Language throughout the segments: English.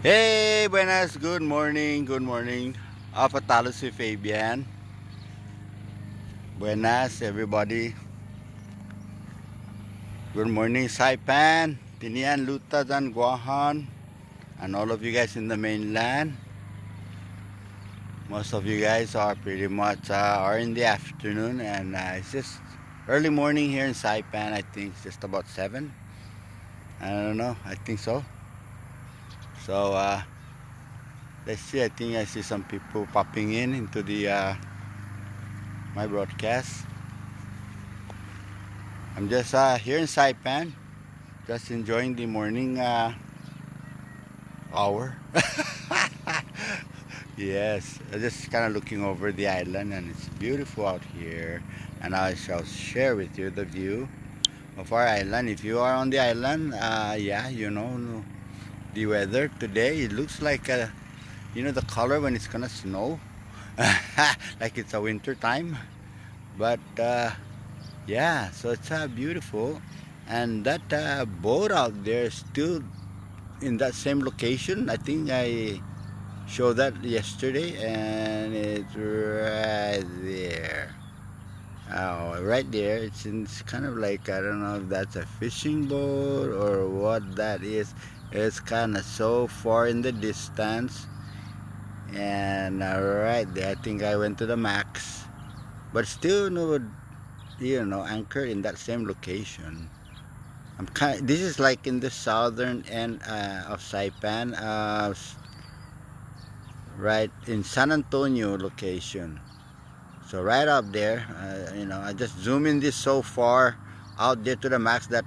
Hey, buenas, good morning, good morning. Apa talo si Fabian? Buenas, everybody. Good morning, Saipan, Tinian, Luta, Dan, Guahan, and all of you guys in the mainland. Most of you guys are pretty much are in the afternoon, and it's just early morning here in Saipan. I think it's just about 7. I don't know, I think so. So, let's see. I think I see some people popping in into the my broadcast. I'm just here in Saipan, just enjoying the morning hour. Yes, I'm just kind of looking over the island, and it's beautiful out here. And I shall share with you the view of our island. If you are on the island, yeah, you know the weather today. It looks like the color when it's gonna snow, like it's a winter time. But yeah, so it's beautiful, and that boat out there is still in that same location. I think I showed that yesterday, and it's right there. Oh, right there. It's kind of like, I don't know if that's a fishing boat or what that is. It's kind of so far in the distance, and right there, I think I went to the max, but still no, anchored in that same location. This is like in the southern end of Saipan, right in San Antonio location. So right up there, I just zoom in this so far out there to the max that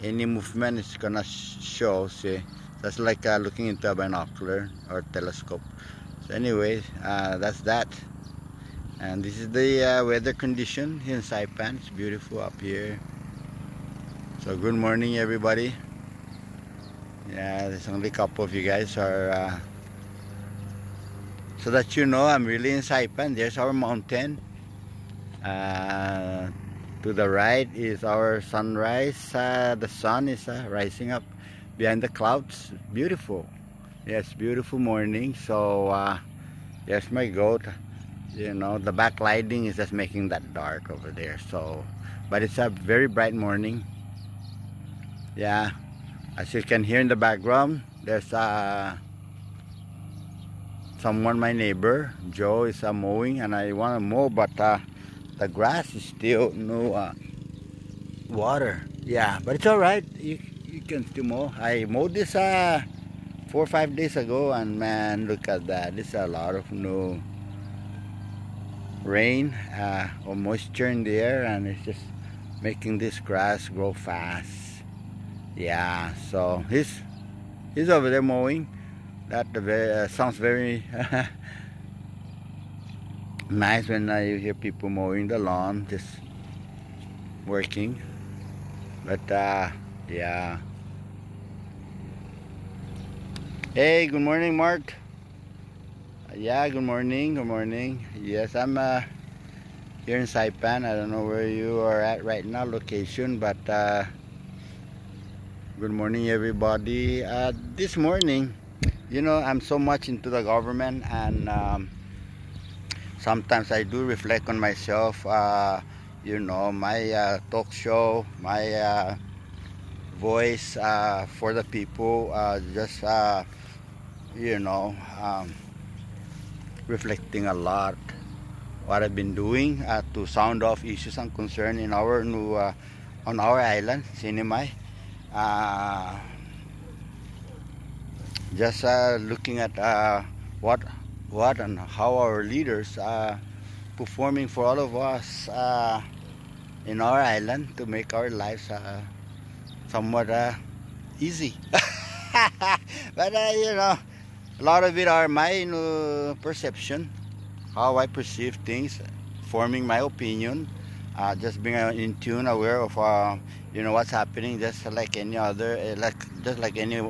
any movement is gonna show. See, that's like looking into a binocular or telescope. So anyway, that's that. And this is the weather condition here in Saipan. It's beautiful up here. So good morning, everybody. Yeah, there's only a couple of you guys are so that you know I'm really in Saipan. There's our mountain. To the right is our sunrise. The sun is rising up behind the clouds. Beautiful. Yes, beautiful morning. So there's my goat. The backlighting is just making that dark over there. So, but it's a very bright morning. Yeah, as you can hear in the background, there's someone, my neighbor Joe, is mowing, and I want to mow, but the grass is still no water. Yeah, but it's all right. You can still mow. I mowed this 4 or 5 days ago, and man, look at that. There's a lot of no rain or moisture in the air, and it's just making this grass grow fast. Yeah, so he's over there mowing. That sounds very nice when you hear people mowing the lawn, just working. But yeah. Hey, good morning, Mark. Yeah, good morning, good morning. Yes, I'm here in Saipan. I don't know where you are at right now, location, but good morning, everybody. This morning, I'm so much into the government, and sometimes I do reflect on myself. My talk show, my voice for the people, just reflecting a lot what I've been doing to sound off issues and concern in our new on our island, CNMI. Just looking at what and how our leaders are performing for all of us in our island to make our lives somewhat easy. But a lot of it are my perception, how I perceive things, forming my opinion, just being in tune, aware of what's happening, just like any other, just like any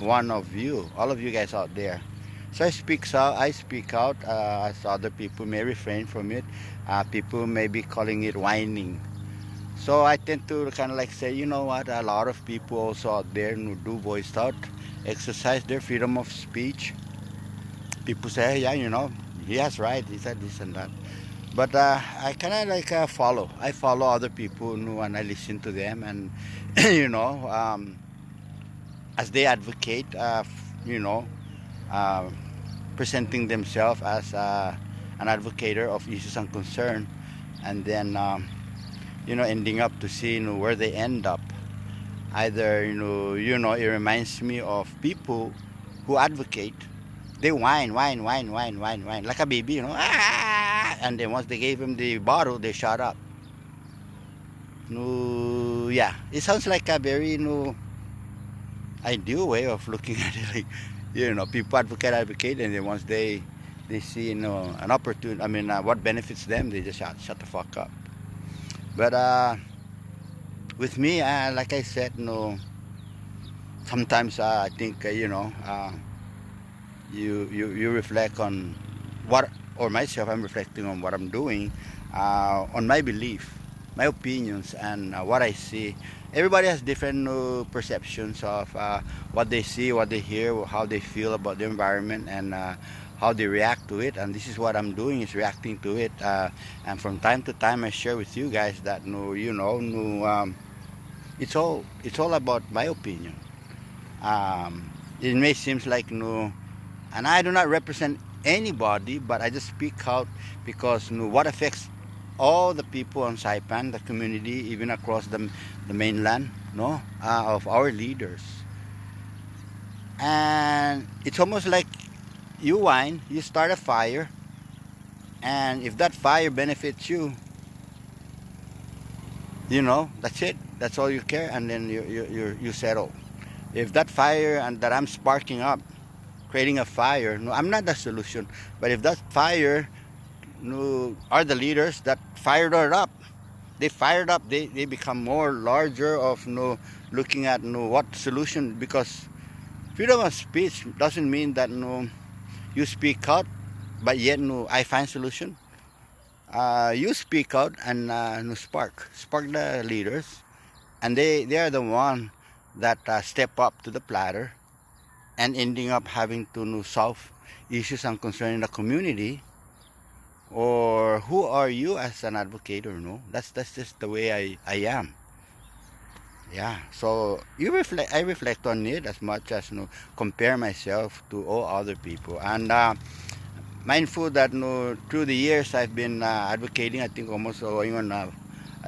one of you, all of you guys out there. So I speak out, as other people may refrain from it. People may be calling it whining. So I tend to kind of like say, you know what, a lot of people also out there who do voice out, exercise their freedom of speech. People say, hey, yeah, he has right, he said this and that. But I kind of like follow. I follow other people, and I listen to them, and you know, as they advocate, you know, uh, presenting themselves as an advocator of issues and concern, and then ending up to see where they end up. Either it reminds me of people who advocate. They whine, whine, whine, whine, whine, whine, like a baby, and then once they gave him the bottle, they shut up. No, yeah, it sounds like a very ideal way of looking at it. Like, people advocate, and then once they see an opportunity. I mean, what benefits them, they just shut the fuck up. But with me, like I said, sometimes I think you reflect on what, or myself, I'm reflecting on what I'm doing, on my belief, my opinions, and what I see. Everybody has different perceptions of what they see, what they hear, how they feel about the environment, and how they react to it. And this is what I'm doing, is reacting to it. And from time to time, I share with you guys that it's all about my opinion. It may seem like and I do not represent anybody, but I just speak out because what affects all the people on Saipan, the community, even across the mainland, of our leaders. And it's almost like you whine, you start a fire, and if that fire benefits you, that's it. That's all you care, and then you settle. If that fire and that I'm sparking up, creating a fire, I'm not the solution. But if that fire are the leaders that fired it up, they become more larger of looking at what solution, because freedom of speech doesn't mean that you speak out, but yet I find solution. You speak out and spark the leaders, and they are the one that step up to the platter and ending up having to solve issues and concerns in the community. Or who are you as an advocate? That's just the way I am. Yeah, so I reflect on it as much as compare myself to all other people, and mindful that through the years I've been advocating. I think almost going on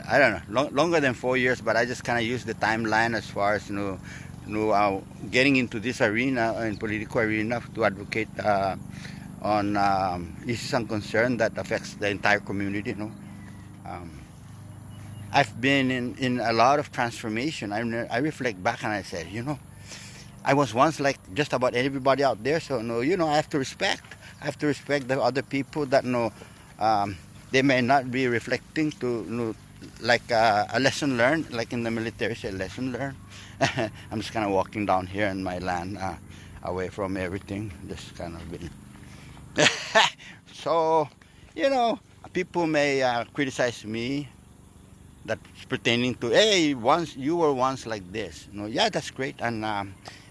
I don't know, longer than 4 years, but I just kind of use the timeline as far as getting into this arena, in political arena, to advocate on issues and concern that affects the entire community. I've been in a lot of transformation. I reflect back and I said, I was once like just about everybody out there. So I have to respect. I have to respect the other people that they may not be reflecting to like a lesson learned, like in the military, say lesson learned. I'm just kind of walking down here in my land, away from everything, just kind of been. So, people may criticize me, that's pertaining to, hey, once you were once like this. Yeah, that's great, and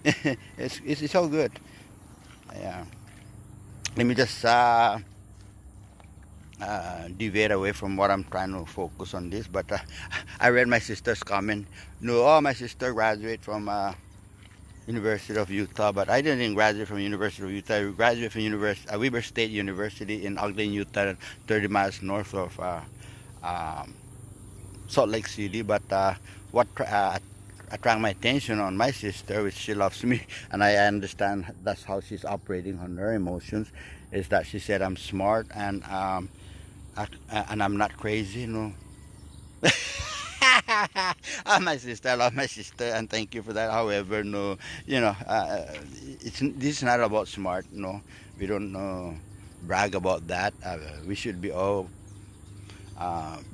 it's all good. Yeah. Let me just deviate away from what I'm trying to focus on this. But I read my sister's comment. My sister graduated from University of Utah, but I didn't graduate from University of Utah. I graduated from Weber State University in Ogden, Utah, 30 miles north of Salt Lake City. But what attracted my attention on my sister, which she loves me, and I understand that's how she's operating on her emotions, is that she said I'm smart and I'm not crazy. My sister, I love my sister, and thank you for that. However, this is not about smart. We don't brag about that. We should be all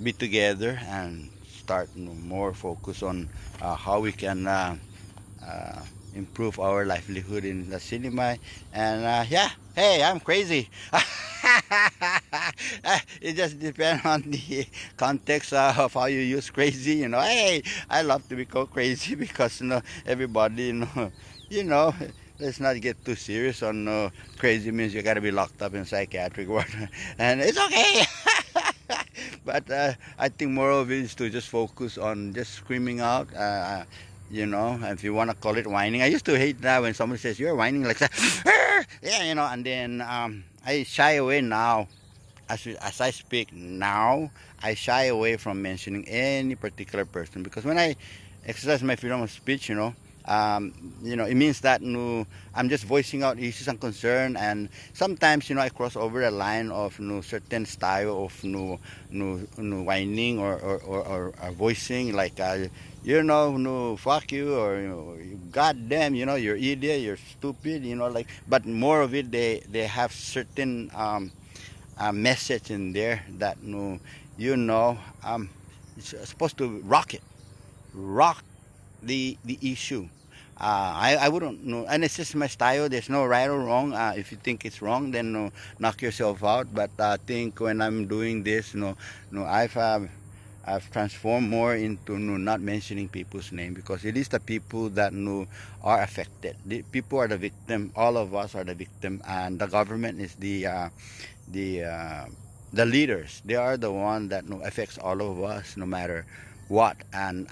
be together and start more focus on how we can improve our livelihood in the CNMI. And yeah, hey, I'm crazy. It just depends on the context of how you use crazy. Hey, I love to be called crazy because everybody you know. Let's not get too serious on crazy means you gotta be locked up in psychiatric ward, and it's okay. But I think more of it is to just focus on just screaming out. If you want to call it whining. I used to hate that when somebody says you're whining like that. Yeah, and then I shy away now. As I speak now, I shy away from mentioning any particular person because when I exercise my freedom of speech, it means that I'm just voicing out issues and concern, and sometimes I cross over a line of certain style of whining or voicing like no fuck you or goddamn you're idiot, you're stupid, like, but more of it they have certain message in there that it's supposed to rock the issue. I wouldn't know, and it's just my style. There's no right or wrong. If you think it's wrong, then knock yourself out. But I think when I'm doing this, I've transformed more into not mentioning people's name because it is the people that are affected. The people are the victim. All of us are the victim, and the government is the uh, the leaders. They are the one that affects all of us, no matter what. And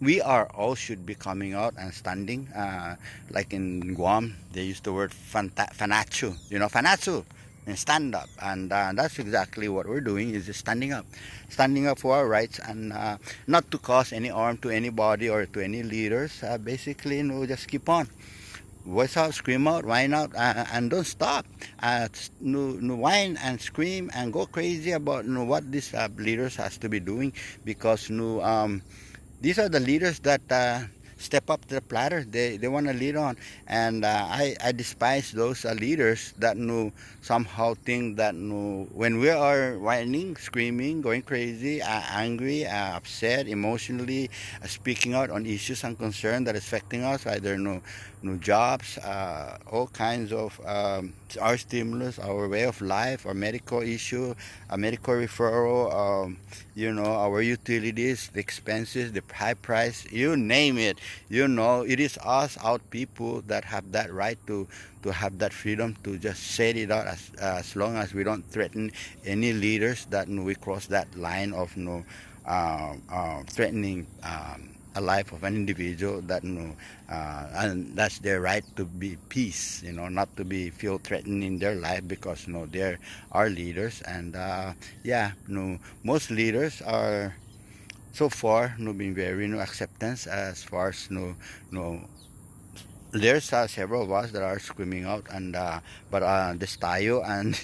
we are all should be coming out and standing. Like in Guam, they use the word fanachu. Fanachu. And stand up, and that's exactly what we're doing, is just standing up for our rights, and not to cause any harm to anybody or to any leaders. Basically, just keep on, voice out, scream out, whine out, and don't stop. Whine and scream and go crazy about what these leaders has to be doing, because these are the leaders that step up to the platter. They want to lead on, and I despise those leaders that somehow think that when we are whining, screaming, going crazy, angry, upset, emotionally speaking out on issues and concern that is affecting us, either jobs, all kinds of our stimulus, our way of life, our medical issue, a medical referral, our utilities, the expenses, the high price, you name it. It is us out people that have that right to have that freedom to just say it out, as long as we don't threaten any leaders that we cross that line of threatening a life of an individual that and that's their right to be peace, not to be feel threatened in their life, because they're our leaders. And most leaders are so far being very acceptance, as far as there's several of us that are screaming out, and but the style and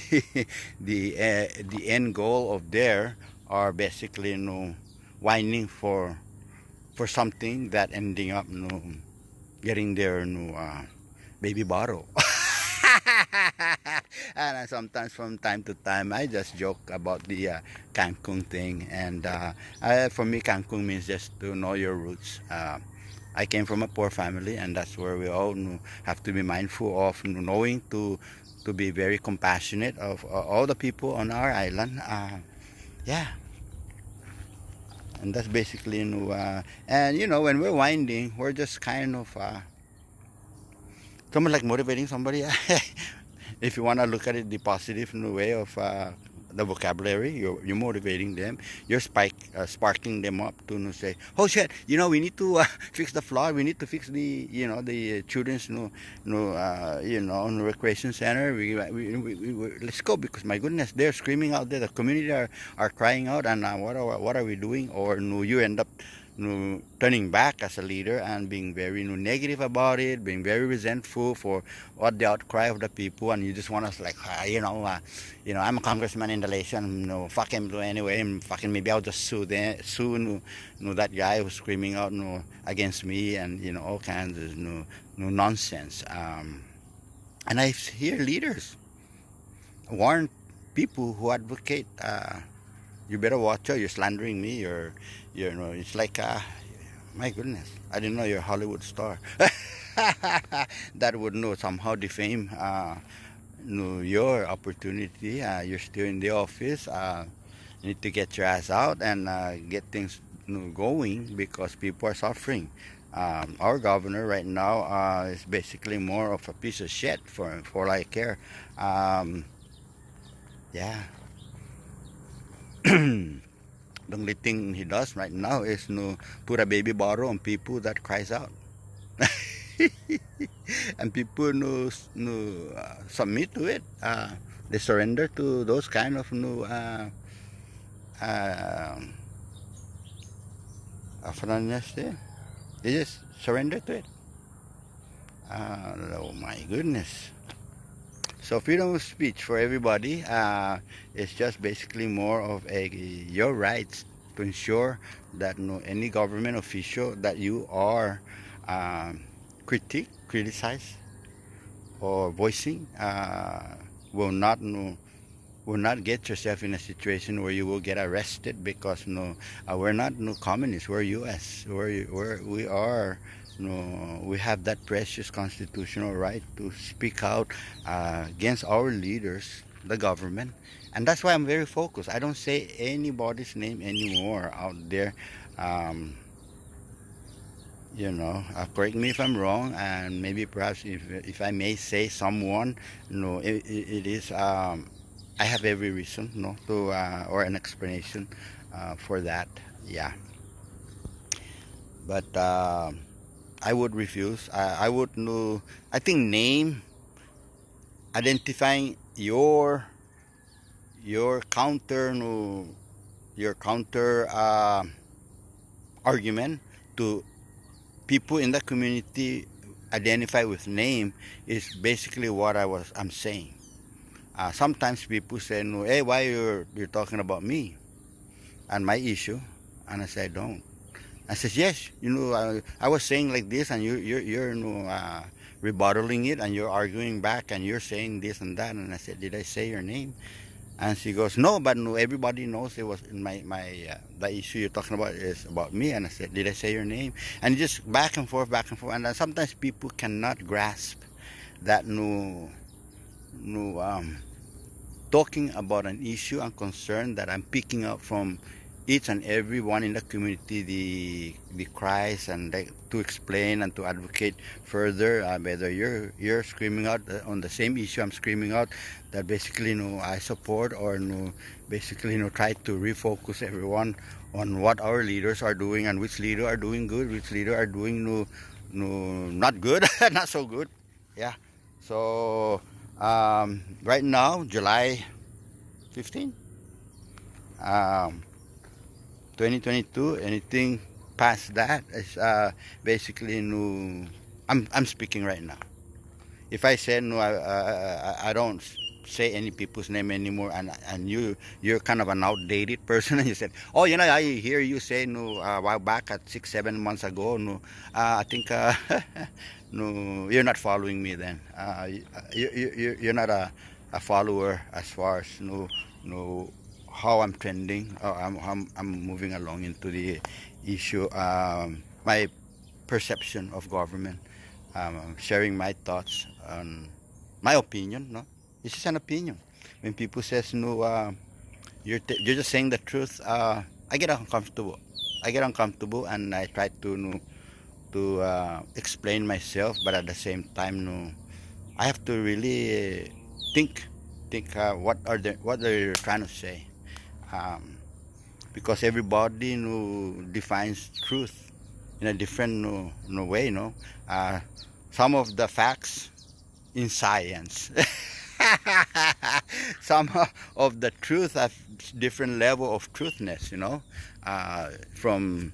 the end goal of there are basically whining for something that ending up getting their baby bottle. And sometimes from time to time I just joke about the Cancun thing, and for me Cancun means just to know your roots. I came from a poor family, and that's where we all have to be mindful of knowing to be very compassionate of all the people on our island. Yeah, and that's basically and when we're winding, we're just kind of someone like motivating somebody. If you want to look at it the positive way of the vocabulary, you're motivating them. You're sparking them up to say, oh shit, we need to fix the floor, we need to fix the children's recreation center. Let's go, because my goodness, they're screaming out there, the community are crying out, and what are we doing? Or you end up turning back as a leader and being very negative about it, being very resentful for what the outcry of the people, and you just want to like I'm a congressman in the nation, fuck him anyway, and fucking maybe I'll just sue that guy who's screaming out against me, and all kinds of nonsense. And I hear leaders warn people who advocate, you better watch out, you're slandering me, or it's like my goodness, I didn't know you're a Hollywood star. That would somehow defame no, your opportunity. You're still in the office. You need to get your ass out and get things going because people are suffering. Our governor right now is basically more of a piece of shit for I care. Yeah. The only thing he does right now is put a baby bottle on people that cries out. And people submit to it. They surrender to those kind of they just surrender to it. Oh my goodness. So freedom of speech for everybody is just basically more of your rights to ensure that any government official that you are criticize or voicing will not get yourself in a situation where you will get arrested because we're not communists, we're US, we are we have that precious constitutional right to speak out against our leaders, the government. And that's why I'm very focused. I don't say anybody's name anymore out there. Correct me if I'm wrong, and maybe perhaps if I may say someone, it is I have every reason to or an explanation for that. Yeah, but I would refuse. I would I think identifying your counter argument to people in the community identify with name is basically what I'm saying. Sometimes people say, "No, hey, why you're talking about me and my issue?" And I say, "I don't." I says, "Yes, I was saying like this, and you're rebuttaling it, and you're arguing back, and you're saying this and that." And I said, "Did I say your name?" And she goes, "No, but everybody knows it was the issue you're talking about is about me." And I said, "Did I say your name?" And just back and forth, and then sometimes people cannot grasp that talking about an issue and concern that I'm picking up from each and every one in the community, the cries, and to explain and to advocate further, whether you're screaming out on the same issue I'm screaming out, that basically I support, or basically try to refocus everyone on what our leaders are doing, and which leader are doing good, which leader are doing not good, not so good. Yeah. So right now, July 15, 2022, anything past that is basically I'm speaking right now. If I say no, I don't say any people's name anymore, and you're kind of an outdated person, and you said, "Oh, I hear you say a while back at 6-7 months ago, I think no, you're not following me then. You're not a follower as far as how I'm trending, or I'm moving along into the issue, my perception of government, sharing my thoughts on my opinion. This is an opinion. When people says you're just saying the truth, I get uncomfortable. And I try to explain myself, but at the same time, I have to really think what are they trying to say, because everybody defines truth in a different way. Some of the facts in science, some of the truth have different level of truthness, from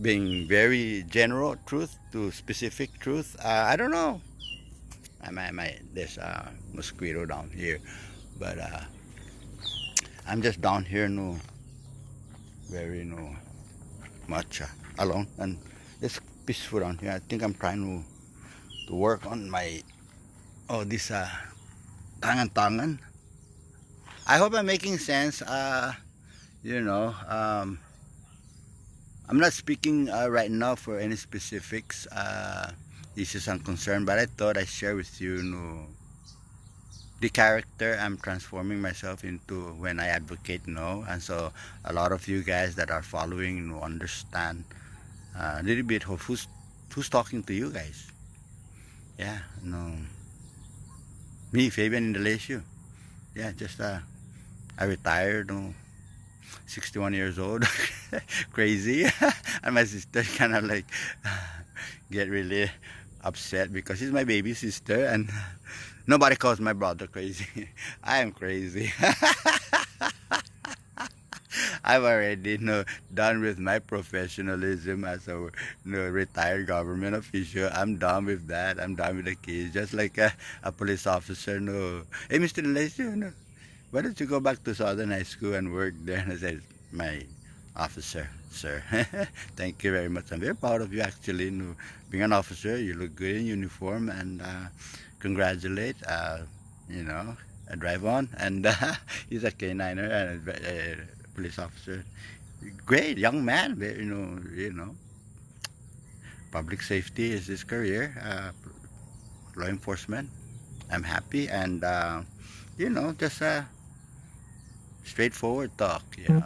being very general truth to specific truth. I don't know. There's a mosquito down here, but I'm just down here, very much alone, and it's peaceful down here. I think I'm trying to work on my this tangan. I hope I'm making sense. I'm not speaking right now for any specifics issues and concern, but I thought I'd share with you, the character I'm transforming myself into when I advocate no. And so a lot of you guys that are following understand a little bit of who's talking to you guys. Yeah, no. Me, Fabian Indalecio. Yeah, just I retired, 61 years old, crazy. And my sister kind of like get really upset because she's my baby sister, and nobody calls my brother crazy. I am crazy. I'm already done with my professionalism as a retired government official. I'm done with that. I'm done with the kids. Just like a police officer. No, hey, Mr. Alessio, no, why don't you go back to Southern High School and work there? And I said, my officer, sir, thank you very much. I'm very proud of you actually. No, being an officer, you look good in uniform, and congratulate. Drive on, and he's a K9er and a police officer. Great young man, public safety is his career. Law enforcement. I'm happy, and just a straightforward talk. I know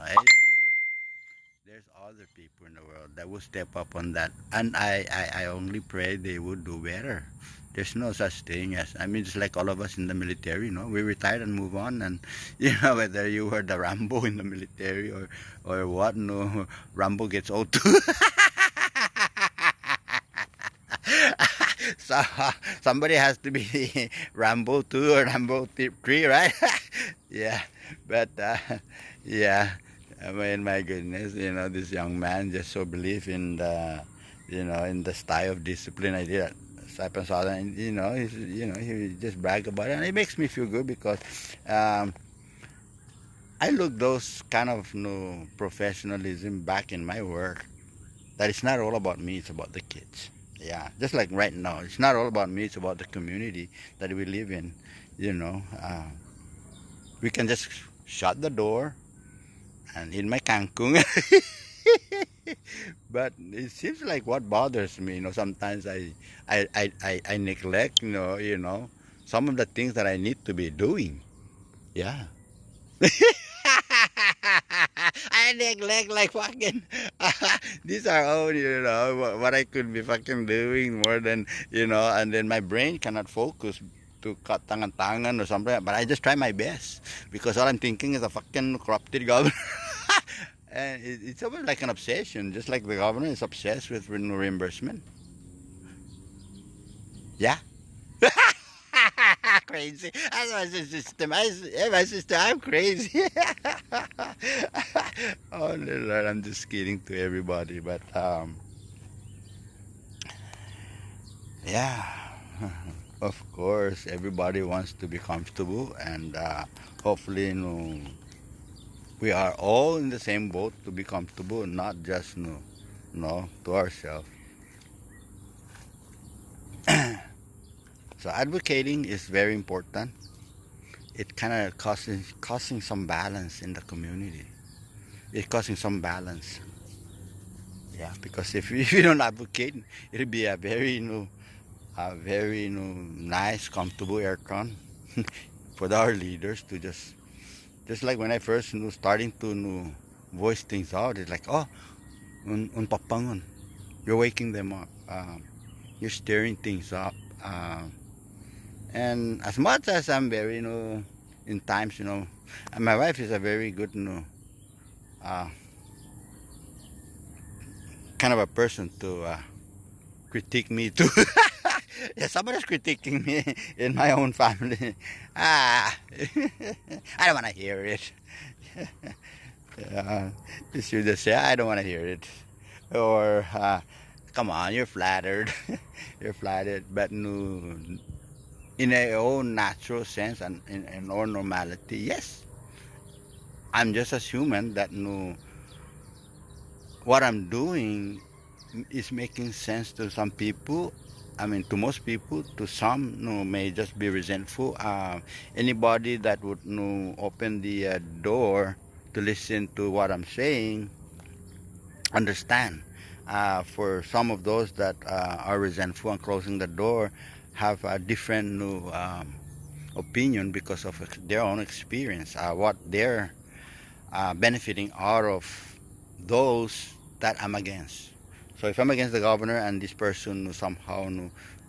there's other people in the world that will step up on that, and I only pray they would do better. There's no such thing as, I mean, just like all of us in the military, we retire and move on, and whether you were the Rambo in the military or what, no, Rambo gets old too. So somebody has to be Rambo 2 or Rambo 3, right? Yeah, but yeah, I mean, my goodness, this young man just so believe in the, in the style of discipline I did at Saipan Southern, and he just brag about it, and it makes me feel good because I look those kind of professionalism back in my work. That it's not all about me; it's about the kids. Yeah, just like right now, it's not all about me; it's about the community that we live in. We can just shut the door and in my kangkung. But it seems like what bothers me, sometimes I neglect, some of the things that I need to be doing. Yeah. I neglect like fucking these are all what I could be fucking doing more than and then my brain cannot focus to cut tangan-tangan or something, but I just try my best because all I'm thinking is a fucking corrupted government. And it's almost like an obsession, just like the government is obsessed with reimbursement. Yeah. Crazy. That's my sister. My sister, I'm crazy. Oh Lord, I'm just kidding to everybody, but yeah. Of course, everybody wants to be comfortable, and hopefully, we are all in the same boat to be comfortable, not just to ourselves. So advocating is very important. It kind of causing some balance in the community. It's causing some balance. Yeah, because if you don't advocate, it'll be a very nice, comfortable aircon for our leaders to just like when I first starting to voice things out. It's like, oh, papangon, you're waking them up. You're stirring things up. And as much as I'm very, in times, and my wife is a very good, kind of a person to critique me too. Yeah, somebody's critiquing me in my own family. I don't want to hear it. You should just say, I don't want to hear it. Or, come on, you're flattered. You're flattered. But no, in a own natural sense and in all normality, yes. I'm just as human that what I'm doing is making sense to some people. I mean, to most people. To some, may just be resentful. Anybody that would open the door to listen to what I'm saying, understand. For some of those that are resentful and closing the door, have a different opinion because of their own experience, what they're benefiting out of those that I'm against. So if I'm against the governor and this person somehow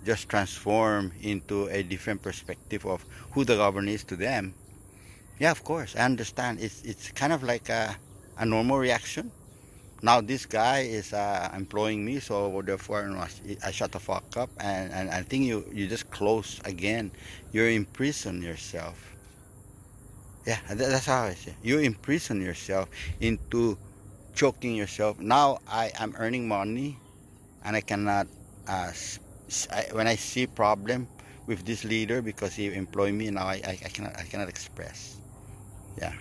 just transform into a different perspective of who the governor is to them, yeah, of course, I understand. It's kind of like a normal reaction. Now this guy is employing me, so therefore I shut the fuck up, and I think you just close again. You imprison yourself. Yeah, that's how I say. You imprison yourself into choking yourself. Now I am earning money, and I cannot. When I see problem with this leader because he employ me, now I cannot express. Yeah.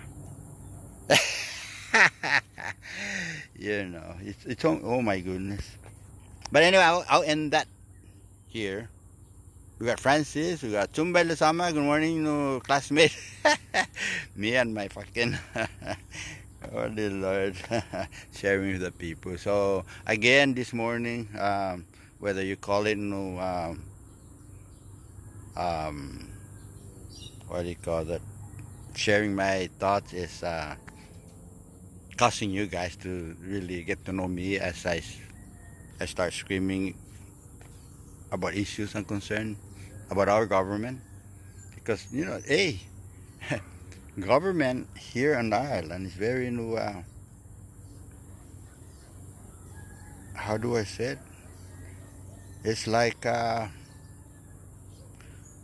It's oh my goodness. But anyway, I'll end that here. We got Francis, we got Tumbay Lasama. Good morning, no classmate. Me and my fucking oh dear Lord, sharing with the people. So again, this morning, whether you call it what do you call that? Sharing my thoughts is causing you guys to really get to know me as I start screaming about issues and concern about our government, because hey, government here on the island is very how do I say it? It's like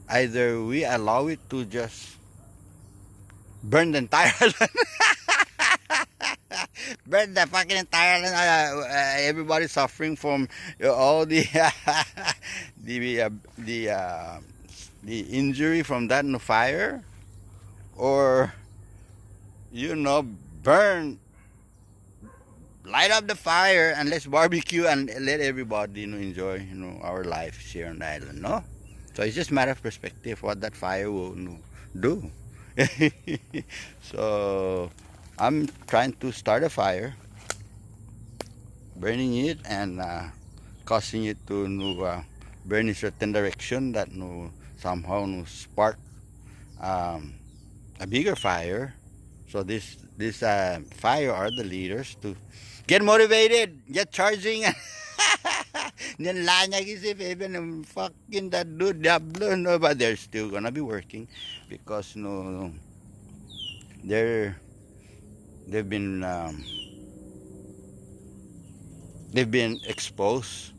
either we allow it to just burn the entire island. Burn the fucking entire island. Everybody suffering from all the the injury from that fire, or burn, light up the fire and let's barbecue and let everybody enjoy our lives here on the island. No, so it's just a matter of perspective what that fire will do. So I'm trying to start a fire, burning it and causing it to burn in certain direction that somehow spark a bigger fire. So this fire are the leaders to get motivated, get charging. Then lanyag isip even fucking that dude Diablo, but they're still gonna be working because they've been exposed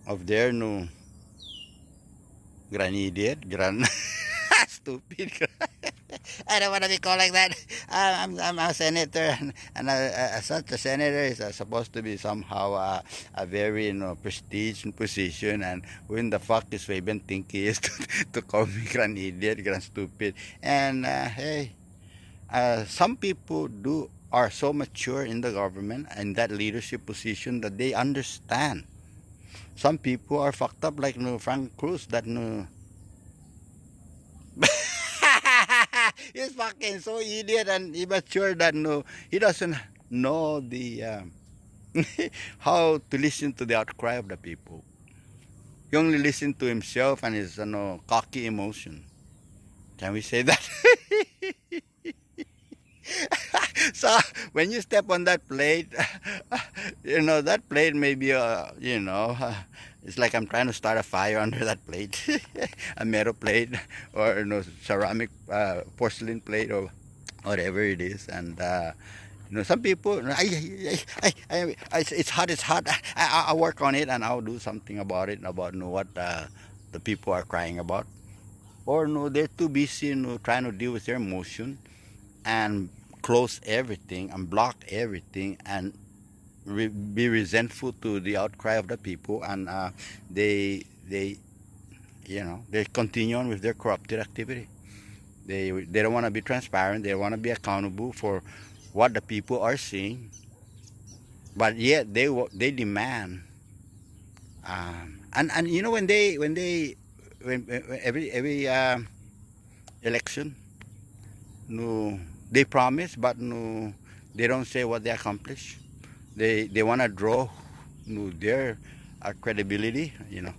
of their gran idiot, gran stupid. I don't want to be called like that. I'm a senator, and such a senator is supposed to be somehow a very prestige position. And who in the fuck is Fabian think he is to call me gran idiot, gran stupid? And hey, some people are so mature in the government and that leadership position that they understand. Some people are fucked up like Frank Cruz that he's fucking so idiot and immature that he doesn't know the how to listen to the outcry of the people. He only listens to himself and his cocky emotion. Can we say that? So when you step on that plate, that plate may be it's like I'm trying to start a fire under that plate. A metal plate or ceramic porcelain plate or whatever it is. And some people, it's hot. I'll work on it and I'll do something about it, about what the people are crying about. Or they're too busy trying to deal with their emotion and close everything and block everything and be resentful to the outcry of the people, and they continue on with their corrupted activity. They don't want to be transparent. They don't want to be accountable for what the people are seeing, but yet they demand. And when every election, they promise, but they don't say what they accomplish. They want to draw their credibility.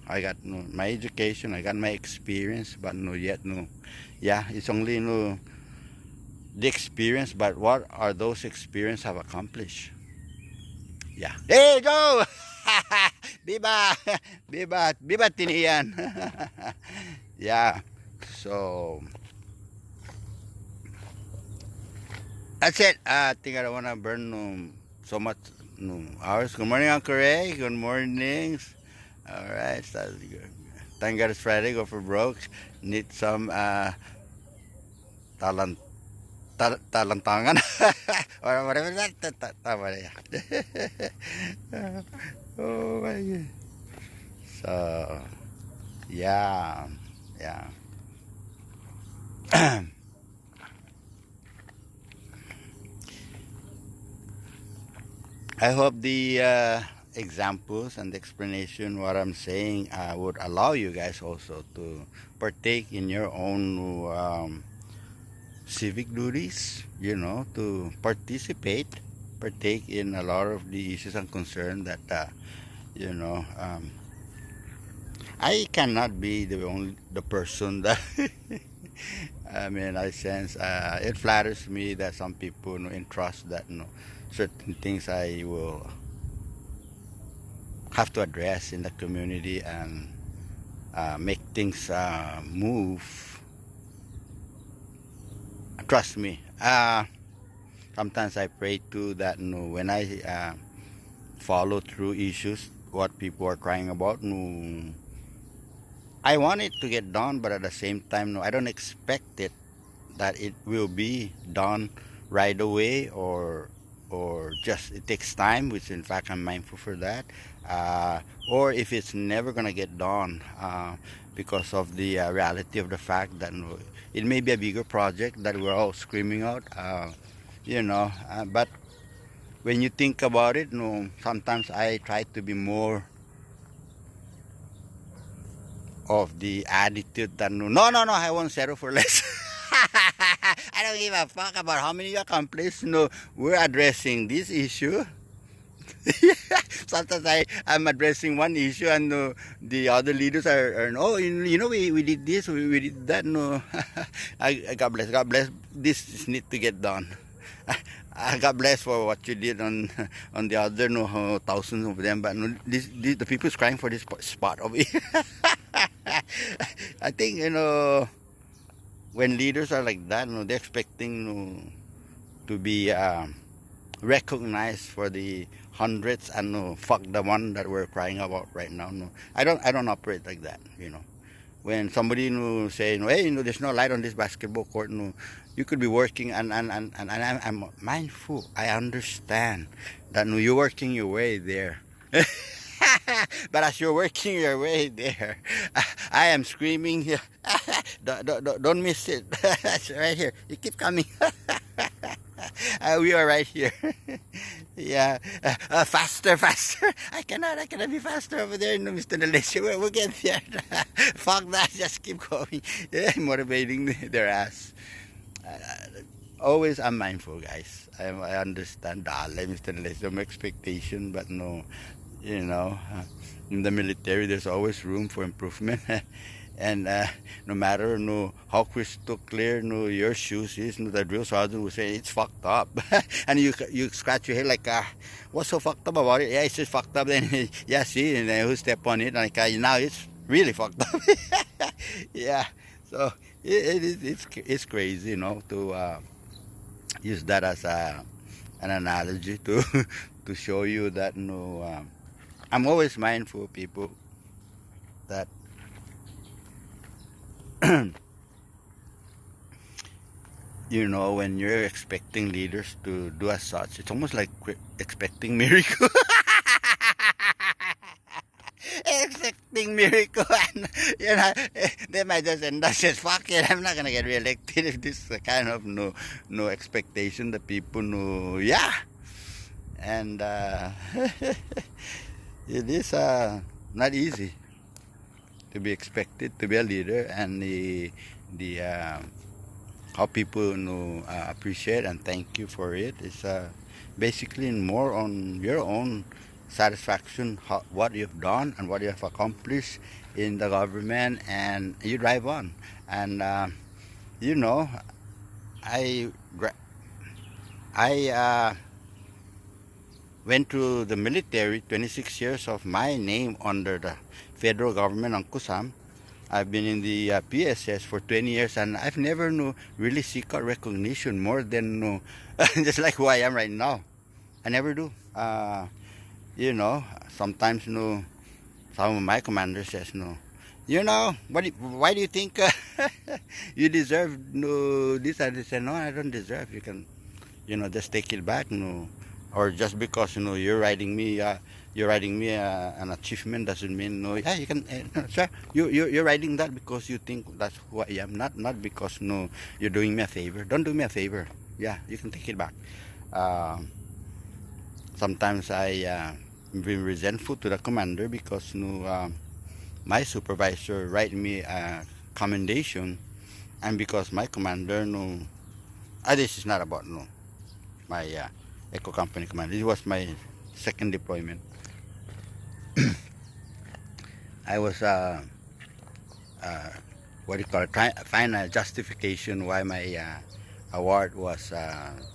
I got my education, I got my experience, but no yet no, yeah, it's only no the experience, but what are those experience have accomplished? Yeah. Hey, Joe! Biba! Biba tiniyan. Yeah. So that's it. I think I don't want to burn so much hours. Good morning, Uncle Ray. Good mornings. All right. Thank God it's Friday. Go for broke. Need some talent. Talantangan or whatever that. Oh my God. So yeah. I hope the examples and the explanation what I'm saying would allow you guys also to partake in your own civic duties, to partake in a lot of the issues and concerns that I cannot be the person that I mean, I sense it flatters me that some people entrust that certain things I will have to address in the community and make things move. Trust me. Sometimes I pray too that when I follow through issues, what people are crying about, I want it to get done, but at the same time, I don't expect it that it will be done right away or just it takes time, which in fact I'm mindful for that, or if it's never gonna get done because of the reality of the fact that it may be a bigger project that we're all screaming out, but when you think about it, sometimes I try to be more of the attitude that no, I won't settle for less. I don't give a fuck about how many you accomplish. We're addressing this issue. Sometimes I'm addressing one issue and the other leaders are we did this, we did that. God bless, this need to get done. God bless for what you did on the other thousands of them, but the people is crying for this spot of it. I think when leaders are like that, they're expecting to be recognized for the hundreds and fuck the one that we're crying about right now. I don't operate like that. When somebody say hey, there's no light on this basketball court, you could be working and I'm mindful. I understand that you're working your way there. But as you're working your way there, I am screaming here. Don't miss it. It's right here. You keep coming. We are right here. Yeah. Faster. I cannot be faster over there, Mr. Nalesio. We'll get there. Fuck that. Just keep going. Motivating their ass. Always I'm mindful, guys. I understand. Mr. Nalesio, my expectation, but no. In the military, there's always room for improvement. And no matter how crystal clear your shoes is, the drill sergeant will say it's fucked up. And you scratch your head like, what's so fucked up about it? Yeah, it's just fucked up. Then yeah, see, and then who step on it? And now it's really fucked up. Yeah, so it's crazy, to use that as an analogy to show you that I'm always mindful, people, that when you're expecting leaders to do as such, it's almost like expecting miracle. Expecting miracle, and they might just end up says, "Fuck it, I'm not gonna get reelected." If this kind of no expectation that people know, yeah, and it is not easy to be expected to be a leader, and the how people appreciate and thank you for it is basically more on your own satisfaction, what you've done and what you have accomplished in the government, and you drive on. And you know, I I went to the military. 26 years of my name under the federal government on Kusam. I've been in the PSS for 20 years, and I've never really seek out recognition more than just like who I am right now. I never do. You know, sometimes some of my commanders says why do you think you deserve this? And they say, no, I don't deserve. You can, just take it back, or just because you're writing me an achievement doesn't mean yeah, you can, sir, you're writing that because you think that's who I am, not because you're doing me a favor. Don't do me a favor. Yeah, you can take it back. Sometimes I been resentful to the commander because my supervisor write me a commendation, and because my commander this is not about my eco company commander. This was my second deployment. I was what do you call it, trying to find a justification why my award was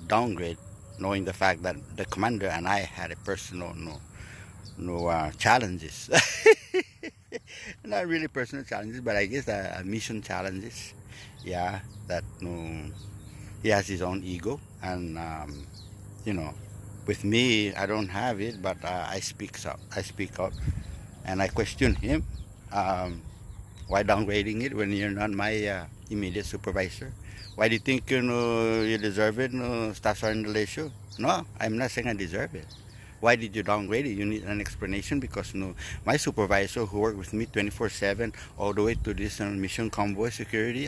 downgraded, knowing the fact that the commander and I had a personal challenges. Not really personal challenges, but I guess mission challenges. Yeah, that he has his own ego, and with me I don't have it, but I speak up, and I question him. Why downgrading it when you're not my immediate supervisor? Why do you think you deserve it? Staff sergeant ratio? No, I'm not saying I deserve it. Why did you downgrade it? You need an explanation, because my supervisor, who worked with me 24/7 all the way to this mission convoy security,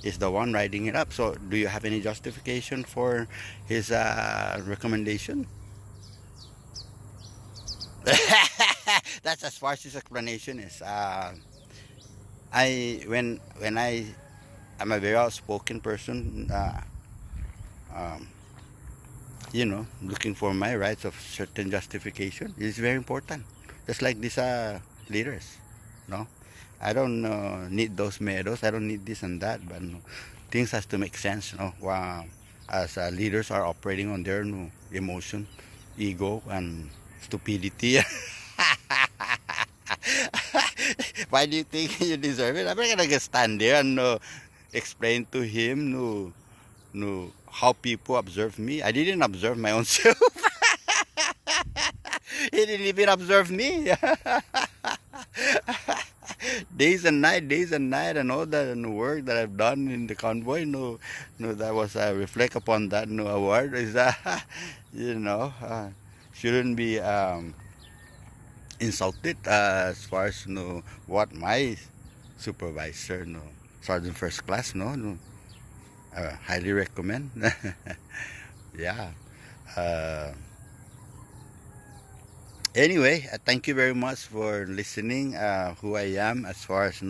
is the one writing it up. So do you have any justification for his recommendation? That's as far as his explanation is. I'm a very outspoken person, looking for my rights of certain justification is very important. Just like these leaders, no, I don't need those medals. I don't need this and that, but things has to make sense. As leaders are operating on their emotion, ego, and stupidity. Why do you think you deserve it? I'm not gonna just stand there and explain to him how people observe me. I didn't observe my own self. He didn't even observe me. Days and night, and all the work that I've done in the convoy. That was reflect upon that award is shouldn't be insulted as far as what my supervisor, Sergeant First Class, highly recommend. Yeah. Anyway, thank you very much for listening. Who I am, as far as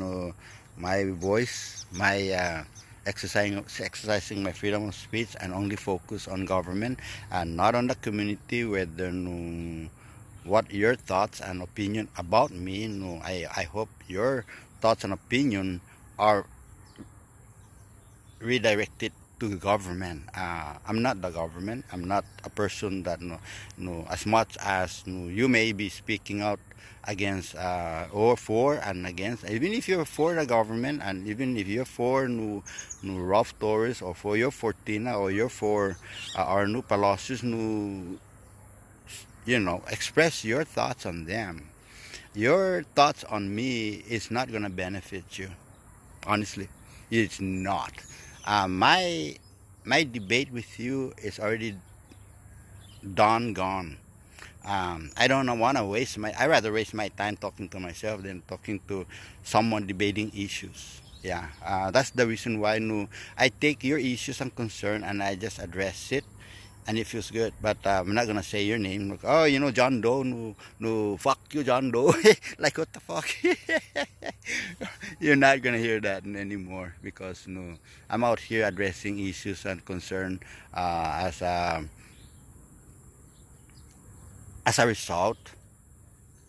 my voice, my exercising my freedom of speech, and only focus on government and not on the community. Whether what your thoughts and opinion about me, I hope your thoughts and opinion are redirected to the government. I'm not the government. I'm not a person that as much as you may be speaking out against or for and against. Even if you're for the government, and even if you're for Ralph Torres, or for your Fortina, or you're for our new Palacios, express your thoughts on them. Your thoughts on me is not gonna benefit you. Honestly, it's not. My debate with you is already gone. I don't want to waste I rather waste my time talking to myself than talking to someone debating issues. Yeah, that's the reason why I take your issues and concern and I just address it, and it feels good. But I'm not gonna say your name. Like, oh, John Doe. No, fuck you, John Doe. Like, what the fuck? You're not gonna hear that anymore, because I'm out here addressing issues and concern as a result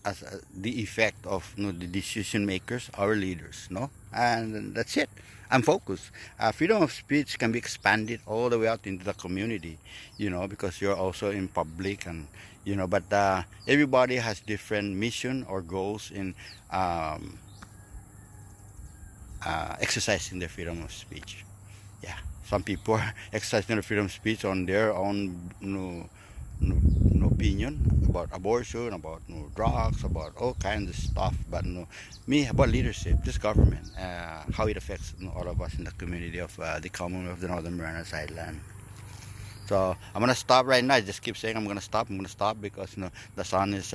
as the effect of the decision makers, our leaders, no, and that's it. I'm focused. Freedom of speech can be expanded all the way out into the community, because you're also in public, and but everybody has different mission or goals in exercising their freedom of speech. Yeah, some people are exercising their freedom of speech on their own opinion about abortion, about drugs, about all kinds of stuff. But me about leadership, this government, how it affects all of us in the community of the Commonwealth of the Northern Marianas Island. So I'm gonna stop right now. I just keep saying I'm gonna stop. I'm gonna stop because the sun is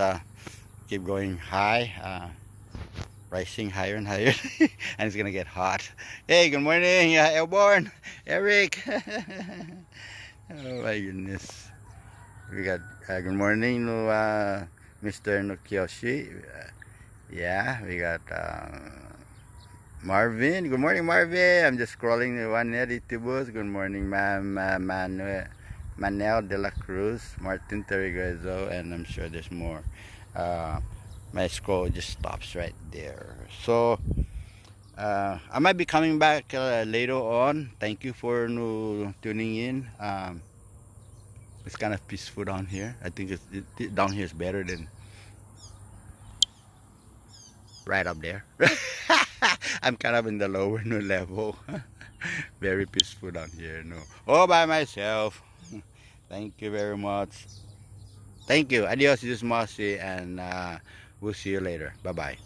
keep going high. Rising higher and higher, and it's gonna get hot. Hey, good morning, Airborne, Eric. Oh my goodness. We got good morning to Mr. Nokiyoshi. Yeah, we got Marvin. Good morning, Marvin. I'm just scrolling the one at Taboo. Good morning, Manel de la Cruz, Martin Terriguezo, and I'm sure there's more. My scroll just stops right there. So I might be coming back later on. Thank you for tuning in. It's kind of peaceful down here. I think down here is better than right up there. I'm kind of in the lower level. Very peaceful down here. All by myself. Thank you very much. Thank you. Adios, this is Mossy, and we'll see you later. Bye bye.